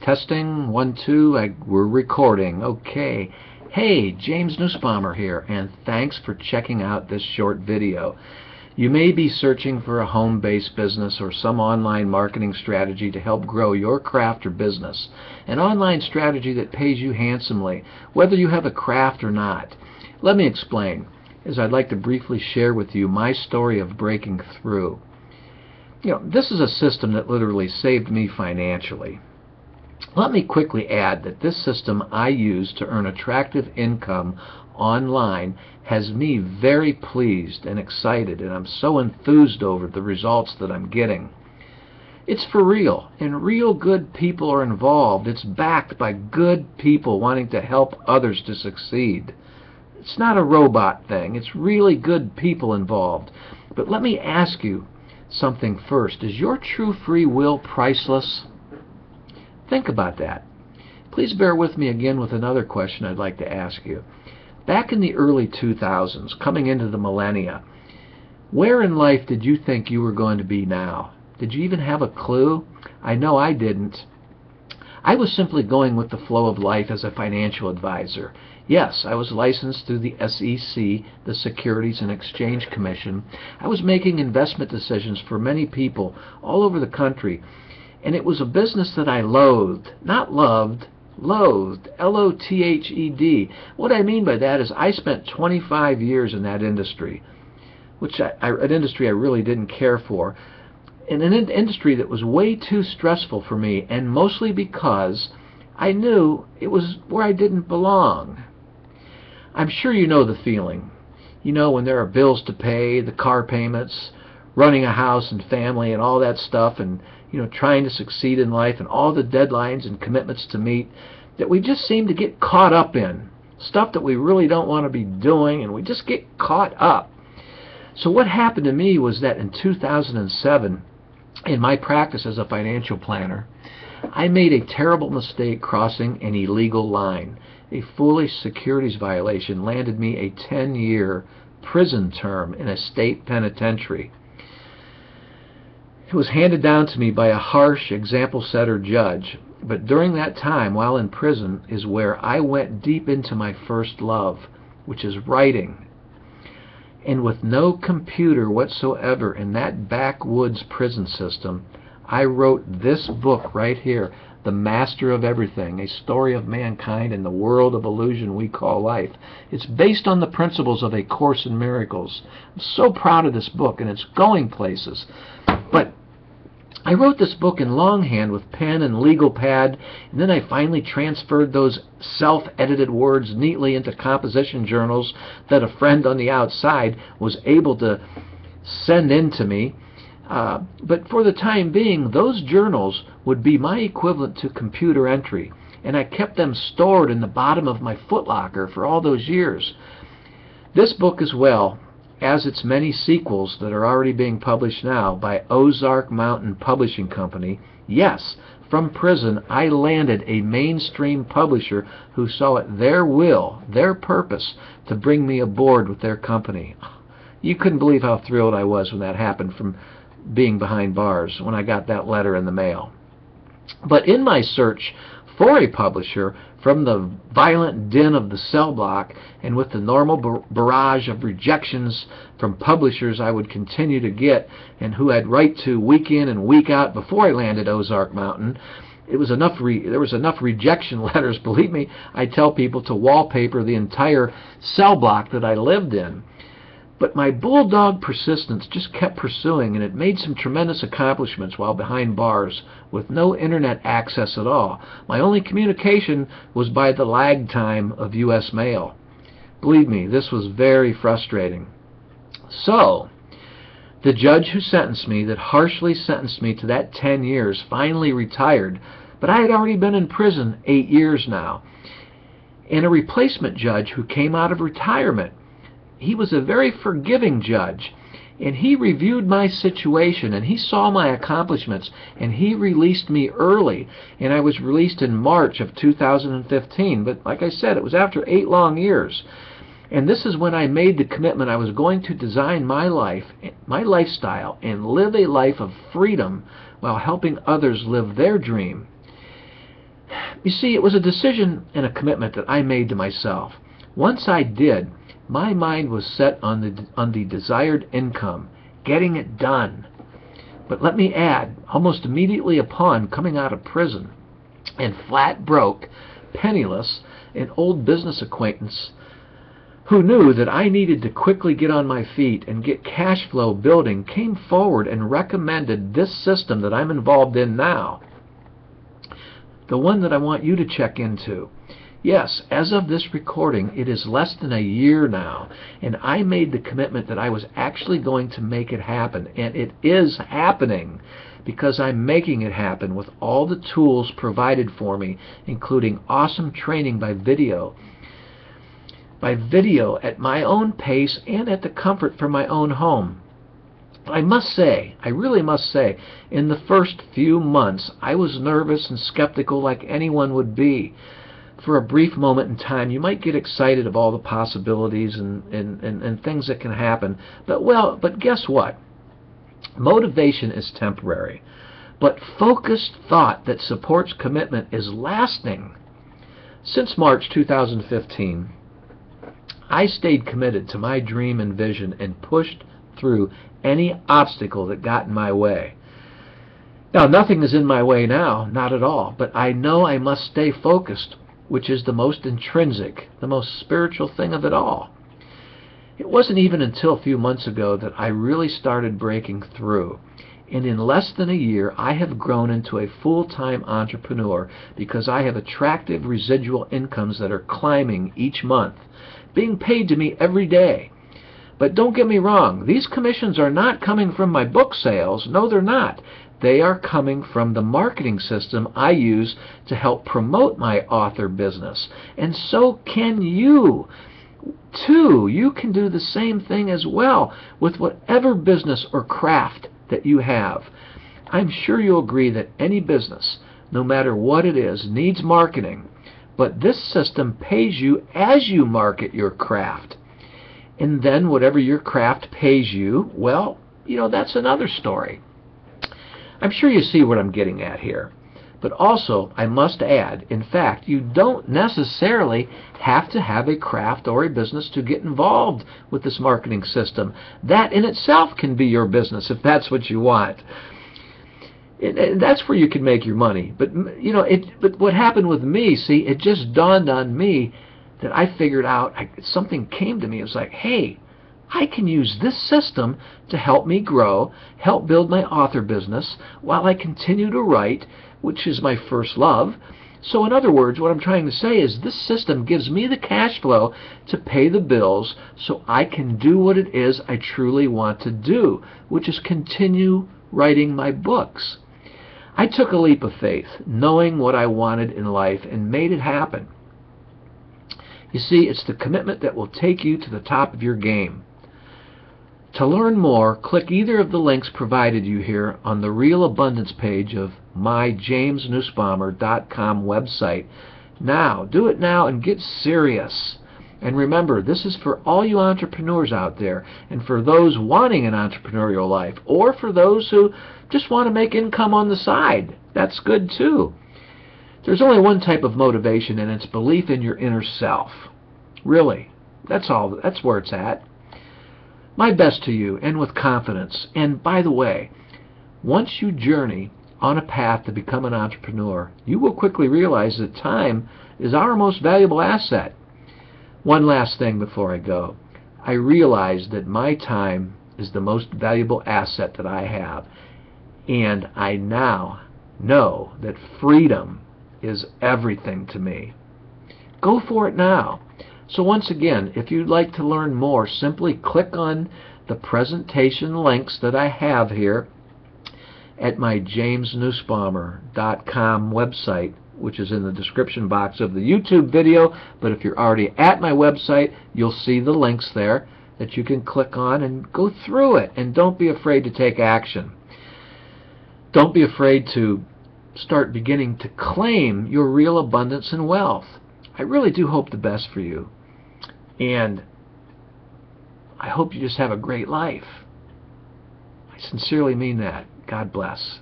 Testing, 1, 2, we're recording. Okay. Hey, James Nussbaumer here, and thanks for checking out this short video. You may be searching for a home-based business or some online marketing strategy to help grow your craft or business. An online strategy that pays you handsomely, whether you have a craft or not. Let me explain, as I'd like to briefly share with you my story of breaking through. This is a system that literally saved me financially. Let me quickly add that this system I use to earn attractive income online has me very pleased and excited, and I'm so enthused over the results that I'm getting. It's for real, and real good people are involved. It's backed by good people wanting to help others to succeed. It's not a robot thing. It's really good people involved. But let me ask you something first. Is your true free will priceless? Think about that. Please bear with me again with another question I'd like to ask you. Back in the early 2000s, coming into the millennia, where in life did you think you were going to be now? Did you even have a clue? I know I didn't. I was simply going with the flow of life as a financial advisor. Yes, I was licensed through the SEC, the Securities and Exchange Commission. I was making investment decisions for many people all over the country. And it was a business that I loathed, not loved, loathed, L-O-T-H-E-D. What I mean by that is I spent 25 years in that industry, an industry I really didn't care for, in an industry that was way too stressful for me, and mostly because I knew it was where I didn't belong. I'm sure you know the feeling. You know, when there are bills to pay, the car payments, running a house and family and all that stuff, and trying to succeed in life and all the deadlines and commitments to meet that we just seem to get caught up in. Stuff that we really don't want to be doing, and we just get caught up. So what happened to me was that in 2007, in my practice as a financial planner, I made a terrible mistake crossing an illegal line. A foolish securities violation landed me a 10-year prison term in a state penitentiary. It was handed down to me by a harsh, example-setter judge, but during that time, while in prison, is where I went deep into my first love, which is writing. And with no computer whatsoever in that backwoods prison system, I wrote this book right here, The Master of Everything, a story of mankind in the world of illusion we call life. It's based on the principles of A Course in Miracles. I'm so proud of this book, and it's going places. But I wrote this book in longhand with pen and legal pad, and then I finally transferred those self-edited words neatly into composition journals that a friend on the outside was able to send in to me. But for the time being, those journals would be my equivalent to computer entry, and I kept them stored in the bottom of my footlocker for all those years. This book as well, as its many sequels that are already being published now by Ozark Mountain Publishing Company. Yes, from prison I landed a mainstream publisher who saw it their will, their purpose, to bring me aboard with their company. You couldn't believe how thrilled I was when that happened, from being behind bars, when I got that letter in the mail. But in my search for a publisher, from the violent din of the cell block, and with the normal barrage of rejections from publishers I would continue to get, and who I'd write to week in and week out before I landed Ozark Mountain, there was enough rejection letters, believe me, I tell people, to wallpaper the entire cell block that I lived in. But my bulldog persistence just kept pursuing, and it made some tremendous accomplishments while behind bars with no internet access at all. My only communication was by the lag time of U.S. mail. Believe me, this was very frustrating. So, the judge who sentenced me, that harshly sentenced me to that 10 years, finally retired, but I had already been in prison 8 years now. And a replacement judge who came out of retirement, he was a very forgiving judge, and he reviewed my situation, and he saw my accomplishments, and he released me early, and I was released in March of 2015. But like I said, it was after 8 long years. And this is when I made the commitment I was going to design my life, my lifestyle, and live a life of freedom while helping others live their dream. You see, it was a decision and a commitment that I made to myself. Once I did, my mind was set on the desired income, getting it done. But let me add, almost immediately upon coming out of prison and flat broke, penniless, an old business acquaintance who knew that I needed to quickly get on my feet and get cash flow building came forward and recommended this system that I'm involved in now, the one that I want you to check into. Yes, as of this recording, it is less than a year now, and I made the commitment that I was actually going to make it happen, and it is happening because I'm making it happen with all the tools provided for me, including awesome training by video at my own pace and at the comfort from my own home. I must say, I really must say, in the first few months, I was nervous and skeptical like anyone would be. For a brief moment in time, you might get excited of all the possibilities and things that can happen. But guess what? Motivation is temporary. But focused thought that supports commitment is lasting. Since March 2015, I stayed committed to my dream and vision and pushed through any obstacle that got in my way. Now, nothing is in my way now, not at all, but I know I must stay focused, which is the most intrinsic, the most spiritual thing of it all. It wasn't even until a few months ago that I really started breaking through. And in less than a year, I have grown into a full-time entrepreneur because I have attractive residual incomes that are climbing each month, being paid to me every day. But don't get me wrong, these commissions are not coming from my book sales. No, they're not. They are coming from the marketing system I use to help promote my author business. And so can you, too. You can do the same thing as well with whatever business or craft that you have. I'm sure you'll agree that any business, no matter what it is, needs marketing. But this system pays you as you market your craft. And then whatever your craft pays you, well, that's another story. I'm sure you see what I'm getting at here. But also, I must add, in fact, you don't necessarily have to have a craft or a business to get involved with this marketing system. That in itself can be your business if that's what you want. And that's where you can make your money. But but what happened with me, see, it just dawned on me that I figured out, something came to me. It was like, hey, I can use this system to help me grow, help build my author business while I continue to write, which is my first love. So in other words, what I'm trying to say is this system gives me the cash flow to pay the bills so I can do what it is I truly want to do, which is continue writing my books. I took a leap of faith, knowing what I wanted in life, and made it happen. You see, it's the commitment that will take you to the top of your game. To learn more, click either of the links provided you here on the Real Abundance page of my jamesnussbaumer.com website. Now, do it now and get serious. And remember, this is for all you entrepreneurs out there, and for those wanting an entrepreneurial life, or for those who just want to make income on the side. That's good too. There's only one type of motivation, and it's belief in your inner self. Really, that's all. That's where it's at. My best to you, and with confidence. And by the way, once you journey on a path to become an entrepreneur, you will quickly realize that time is our most valuable asset. One last thing before I go. I realize that my time is the most valuable asset that I have. And I now know that freedom is everything to me. Go for it now. So once again, if you'd like to learn more, simply click on the presentation links that I have here at my jamesnussbaumer.com website, which is in the description box of the YouTube video. But if you're already at my website, you'll see the links there that you can click on and go through it. And don't be afraid to take action. Don't be afraid to start beginning to claim your real abundance and wealth. I really do hope the best for you. And I hope you just have a great life. I sincerely mean that. God bless.